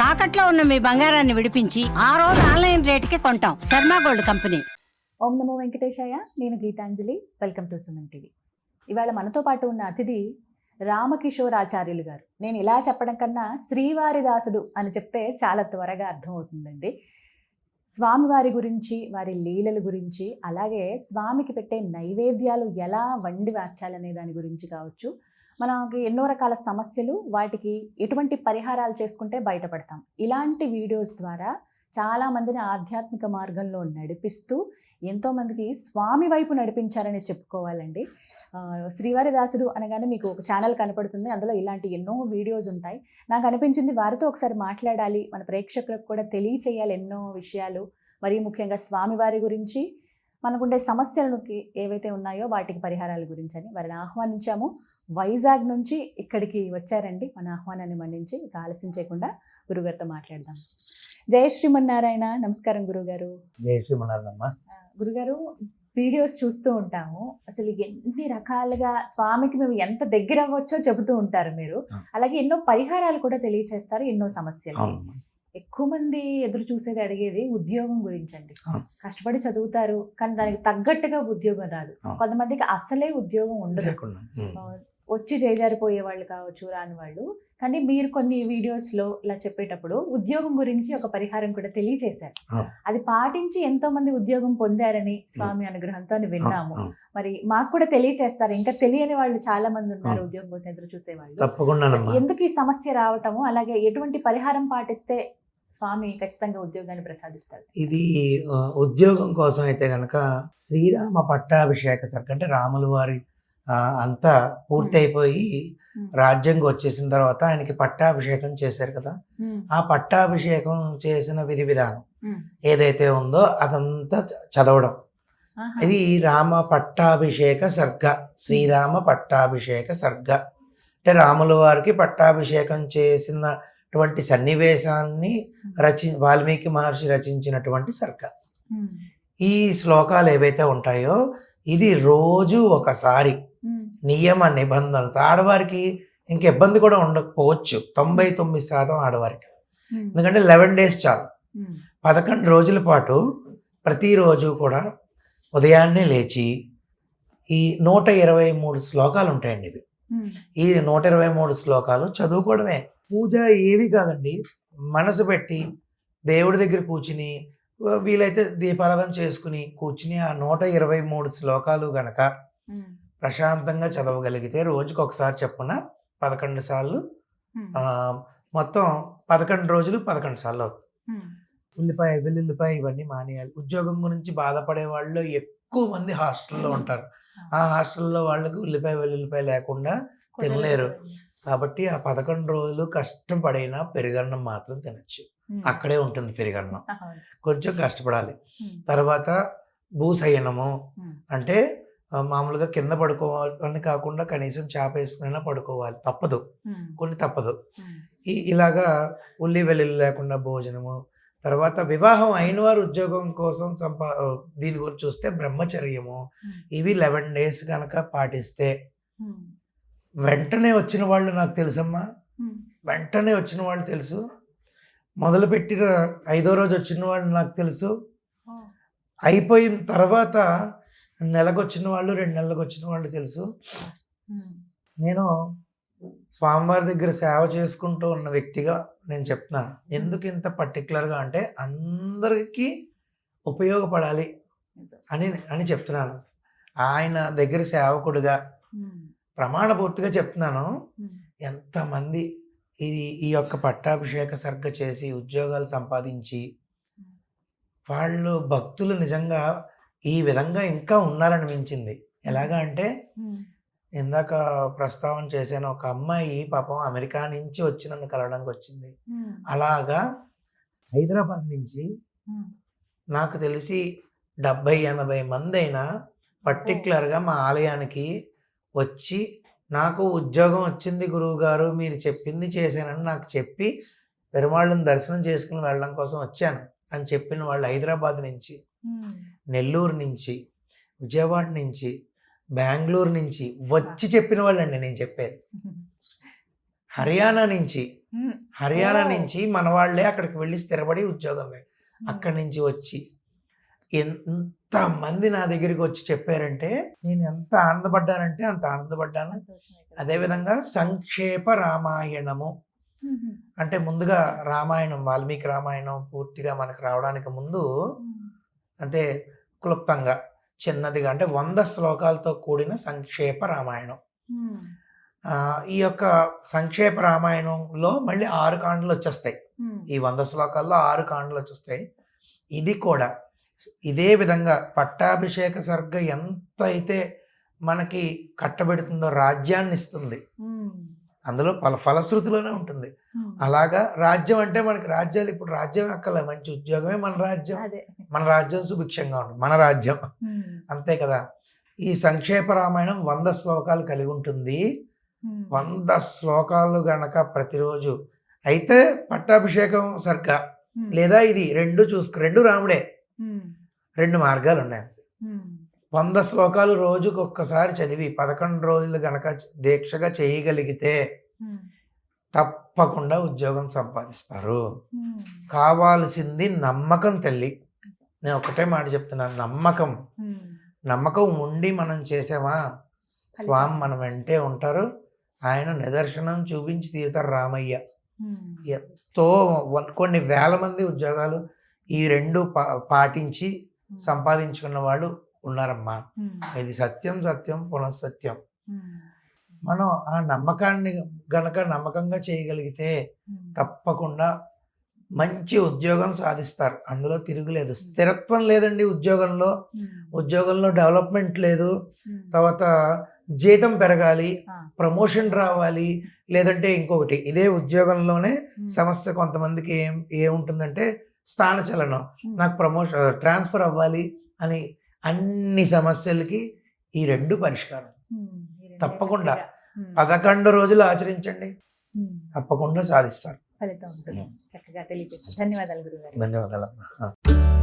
తాకట్లో ఉన్న మీ బంగారాన్ని విడిపించి ఆ రోజు ఆన్లైన్ రేటుకి కొంటాం. Sharma gold company. ఓం నమో వెంకటేశాయ. నేను Geetanjali. Welcome to Suman TV. ఇవాళ మనతో పాటు ఉన్న అతిథి రామకిషోర్ ఆచార్యులు గారు. నేను ఇలా చెప్పడం కన్నా శ్రీవారి దాసుడు అని చెప్తే చాలా త్వరగా అర్థమవుతుందండి. స్వామివారి గురించి, వారి లీలల గురించి, అలాగే స్వామికి పెట్టే నైవేద్యాలు ఎలా వండి వార్చాలనే దాని గురించి కావచ్చు, మనకి ఎన్నో రకాల సమస్యలు, వాటికి ఎటువంటి పరిహారాలు చేసుకుంటే బయటపడతాం, ఇలాంటి వీడియోస్ ద్వారా చాలామందిని ఆధ్యాత్మిక మార్గంలో నడిపిస్తూ ఎంతోమందికి స్వామి వైపు నడిపించారని చెప్పుకోవాలండి. శ్రీవారి దాసుడు అనగానే మీకు ఒక ఛానల్ కనపడుతుంది, అందులో ఇలాంటి ఎన్నో వీడియోస్ ఉంటాయి. నాకు అనిపించింది వారితో ఒకసారి మాట్లాడాలి, మన ప్రేక్షకులకు కూడా తెలియచేయాలి ఎన్నో విషయాలు, మరీ ముఖ్యంగా స్వామివారి గురించి, మనకుండే సమస్యలకి ఏవైతే ఉన్నాయో వాటికి పరిహారాల గురించి అని వారిని ఆహ్వానించాము. వైజాగ్ నుంచి ఇక్కడికి వచ్చారండి. మన ఆహ్వానాన్ని మన్నించి ఇక ఆలస్యం చేయకుండా గురుగారితో మాట్లాడదాం. జయ శ్రీమన్నారాయణ. నమస్కారం గురుగారు. జయ శ్రీమన్నారాయణ. గురుగారు, వీడియోస్ చూస్తూ ఉంటాము, అసలు ఎన్ని రకాలుగా స్వామికి మేము ఎంత దగ్గర అవ్వచ్చో చెబుతూ ఉంటారు మీరు. అలాగే ఎన్నో పరిహారాలు కూడా తెలియచేస్తారు, ఎన్నో సమస్యలు. ఎక్కువ మంది ఎదురు చూసేది, అడిగేది ఉద్యోగం గురించి అండి. కష్టపడి చదువుతారు కానీ దానికి తగ్గట్టుగా ఉద్యోగం రాదు. కొంతమందికి అసలే ఉద్యోగం ఉండదు, వచ్చి చేజారిపోయే వాళ్ళు కావచ్చు, రాని వాళ్ళు. కానీ మీరు కొన్ని వీడియోస్లో ఇలా చెప్పేటప్పుడు ఉద్యోగం గురించి ఒక పరిహారం కూడా తెలియచేశారు. అది పాటించి ఎంతో మంది ఉద్యోగం పొందారని స్వామి అనుగ్రహంతో అని విన్నాము. మరి మాకు కూడా తెలియచేస్తారు, ఇంకా తెలియని వాళ్ళు చాలా మంది ఉన్నారు ఉద్యోగం కోసం ఎదురు చూసేవాళ్ళు. తప్పకుండా. ఎందుకు ఈ సమస్య రావటము, అలాగే ఎటువంటి పరిహారం పాటిస్తే స్వామి ఖచ్చితంగా ఉద్యోగాన్ని ప్రసాదిస్తారు? ఇది ఉద్యోగం కోసం అయితే గనక శ్రీరామ పట్టాభిషేక సర్గ అంటే రాముల వారి అంతా పూర్తి అయిపోయి రాజ్యంగా వచ్చేసిన తర్వాత ఆయనకి పట్టాభిషేకం చేశారు కదా. ఆ పట్టాభిషేకం చేసిన విధి విధానం ఏదైతే ఉందో అదంతా చదవడం. ఇది రామ పట్టాభిషేక సర్గ, శ్రీరామ పట్టాభిషేక సర్గ అంటే రాముల వారికి పట్టాభిషేకం చేసినటువంటి సన్నివేశాన్ని వాల్మీకి మహర్షి రచించినటువంటి సర్గ. ఈ శ్లోకాలు ఏవైతే ఉంటాయో ఇది రోజు ఒకసారి నియమ నిబంధనలతో, ఆడవారికి ఇంక ఇబ్బంది కూడా ఉండకపోవచ్చు 99% ఆడవారికి, ఎందుకంటే 11 days చాలు. 11 రోజుల పాటు ప్రతిరోజు కూడా ఉదయాన్నే లేచి ఈ 123 శ్లోకాలు ఉంటాయండి. ఇవి ఈ 123 శ్లోకాలు చదువుకోవడమే. పూజ ఏవి కాదండి, మనసు పెట్టి దేవుడి దగ్గర కూర్చుని, వీలైతే దీపారాధన చేసుకుని కూర్చుని ఆ 123 శ్లోకాలు గనక ప్రశాంతంగా చదవగలిగితే రోజుకి ఒకసారి చెప్పున 11 సార్లు, మొత్తం 11 రోజులు 11 సార్లు అవుతుంది. ఉల్లిపాయ, వెల్లుల్లిపాయ ఇవన్నీ మానేయాలి. ఉద్యోగం గురించి బాధపడే వాళ్ళు ఎక్కువ మంది హాస్టల్లో ఉంటారు. ఆ హాస్టల్లో వాళ్ళకి ఉల్లిపాయ వెల్లుల్లిపాయ లేకుండా తినలేరు. కాబట్టి ఆ 11 రోజులు కష్టపడైనా పెరుగన్నం మాత్రం తినచ్చు. అక్కడే ఉంటుంది పెరుగన్నం, కొంచెం కష్టపడాలి. తర్వాత భూశయనము అంటే మామూలుగా కింద పడుకోవాలని కాకుండా కనీసం చాప వేసుకునైనా పడుకోవాలి, తప్పదు, కొన్ని తప్పదు. ఇలాగా ఉల్లి వెల్లుల్లి లేకుండా భోజనము. తర్వాత వివాహం అయిన వారు ఉద్యోగం కోసం దీని గురించి చూస్తే బ్రహ్మచర్యము. ఇవి 11 days కనుక పాటిస్తే వెంటనే వచ్చిన వాళ్ళు నాకు తెలుసమ్మా, వెంటనే వచ్చిన వాళ్ళు తెలుసు. మొదలుపెట్టిన 5వ రోజు వచ్చిన వాళ్ళు నాకు తెలుసు. అయిపోయిన తర్వాత నెలకు వచ్చిన వాళ్ళు, 2 నెలలకు వచ్చిన వాళ్ళు తెలుసు. నేను స్వామివారి దగ్గర సేవ చేసుకుంటూ ఉన్న వ్యక్తిగా నేను చెప్తున్నాను. ఎందుకు ఇంత పర్టికులర్గా అంటే అందరికీ ఉపయోగపడాలి అని చెప్తున్నాను. ఆయన దగ్గర సేవకుడిగా ప్రమాణపూర్తిగా చెప్తున్నాను. ఎంతమంది ఈ యొక్క పట్టాభిషేక సర్గ చేసి ఉద్యోగాలు సంపాదించి వాళ్ళు భక్తులు నిజంగా ఈ విధంగా ఇంకా ఉన్నారనిపించింది. ఎలాగా అంటే ఇందాక ప్రస్తావన చేశాను, ఒక అమ్మాయి పాపం అమెరికా నుంచి వచ్చి నన్ను కలవడానికి వచ్చింది. అలాగా హైదరాబాద్ నుంచి నాకు తెలిసి 70-80 మంది అయినా పర్టికులర్గా మా ఆలయానికి వచ్చి నాకు ఉద్యోగం వచ్చింది గురువు గారు, మీరు చెప్పింది చేశానని నాకు చెప్పి పెరుమాళ్ళని దర్శనం చేసుకుని వెళ్ళడం కోసం వచ్చాను అని చెప్పిన వాళ్ళు హైదరాబాద్ నుంచి, నెల్లూరు నుంచి, విజయవాడ నుంచి, బెంగళూరు నుంచి వచ్చి చెప్పిన వాళ్ళండి నేను చెప్పేది. హర్యానా నుంచి ఉమ్. హర్యానా ఓ. నుంచి మన వాళ్ళే అక్కడికి వెళ్ళి స్థిరపడి ఉద్యోగం అక్కడి నుంచి వచ్చి ఎంత మంది నా దగ్గరికి వచ్చి చెప్పారంటే నేను ఎంత ఆనందపడ్డానంటే అంత ఆనందపడ్డాను. అదేవిధంగా సంక్షేప రామాయణము ఉమ్. అంటే ముందుగా రామాయణం వాల్మీకి రామాయణం పూర్తిగా మనకు రావడానికి ముందు అంటే క్లుప్తంగా చిన్నదిగా అంటే 100 శ్లోకాలతో కూడిన సంక్షేప రామాయణం. ఉమ్. ఈ యొక్క సంక్షేప రామాయణంలో మళ్ళీ 6 కాండలు వచ్చేస్తాయి. ఉమ్. ఈ 100 శ్లోకాల్లో 6 కాండలు వచ్చేస్తాయి. ఇది కూడా ఇదే విధంగా పట్టాభిషేక సర్గ ఎంత అయితే మనకి కట్టబెడుతుందో రాజ్యాన్ని ఇస్తుంది, ఉమ్. అందులో ఫలశ్రుతిలోనే ఉంటుంది. ఉమ్. అలాగా రాజ్యం అంటే మనకి రాజ్యాలు ఇప్పుడు రాజ్యం అక్కలే, మంచి ఉద్యోగమే మన రాజ్యం. అదే. మన రాజ్యం సుభిక్షంగా ఉంటుంది, మన రాజ్యం ఉమ్. అంతే కదా. ఈ సంక్షేప రామాయణం 100 శ్లోకాలు కలిగి ఉంటుంది. ఉమ్. 100 శ్లోకాలు గనక ప్రతిరోజు అయితే పట్టాభిషేకం సర్గ ఉమ్. లేదా ఇది రెండు రెండు రాముడే, ఉమ్. 2 మార్గాలు ఉన్నాయి. ఉమ్. 100 శ్లోకాలు రోజుకు ఒక్కసారి చదివి 11 రోజులు గనక దీక్షగా చేయగలిగితే ఉమ్. తప్పకుండా ఉద్యోగం సంపాదిస్తారు. ఉమ్. కావాల్సింది నమ్మకం తల్లి. నేను ఒకటే మాట చెప్తున్నాను, నమ్మకం. ఉమ్. నమ్మకం ఉండి మనం చేసామా స్వామి మన వెంటే ఉంటారు. ఆయన నిదర్శనం చూపించి తీరుతారు రామయ్య. ఉమ్. ఎంతో కొన్ని వేల మంది ఉద్యోగాలు ఈ రెండు పాటించి సంపాదించుకున్న వాళ్ళు ఉన్నారమ్మా. ఉమ్. ఇది సత్యం సత్యం పునఃసత్యం. ఉమ్. మనం ఆ నమ్మకాన్ని గనక నమ్మకంగా చేయగలిగితే ఉమ్. తప్పకుండా మంచి ఉద్యోగం సాధిస్తారు. అందులో తిరుగులేదు. స్థిరత్వం లేదండి ఉద్యోగంలో. ఉమ్. ఉద్యోగంలో డెవలప్మెంట్ లేదు. ఉమ్. తర్వాత జీతం పెరగాలి, ఆ. ప్రమోషన్ రావాలి, లేదంటే ఇంకొకటి. ఇదే ఉద్యోగంలోనే ఉమ్. సమస్య కొంతమందికి ఏముంటుందంటే స్థానచలనం, ఉమ్. నాకు ప్రమోషన్ ట్రాన్స్ఫర్ అవ్వాలి అని. అన్ని సమస్యలకి ఈ 2 పరిష్కారం. ఉమ్. ఈ రెండే తప్పకుండా గట్టిగా. ఉమ్. 11 రోజులు ఆచరించండి, ఉమ్. తప్పకుండా సాధిస్తారు. ఫలితం ఉంటుంది. చక్కగా తెలియజేస్తారు. ధన్యవాదాలు గురుగారు. ధన్యవాదాలమ్మా.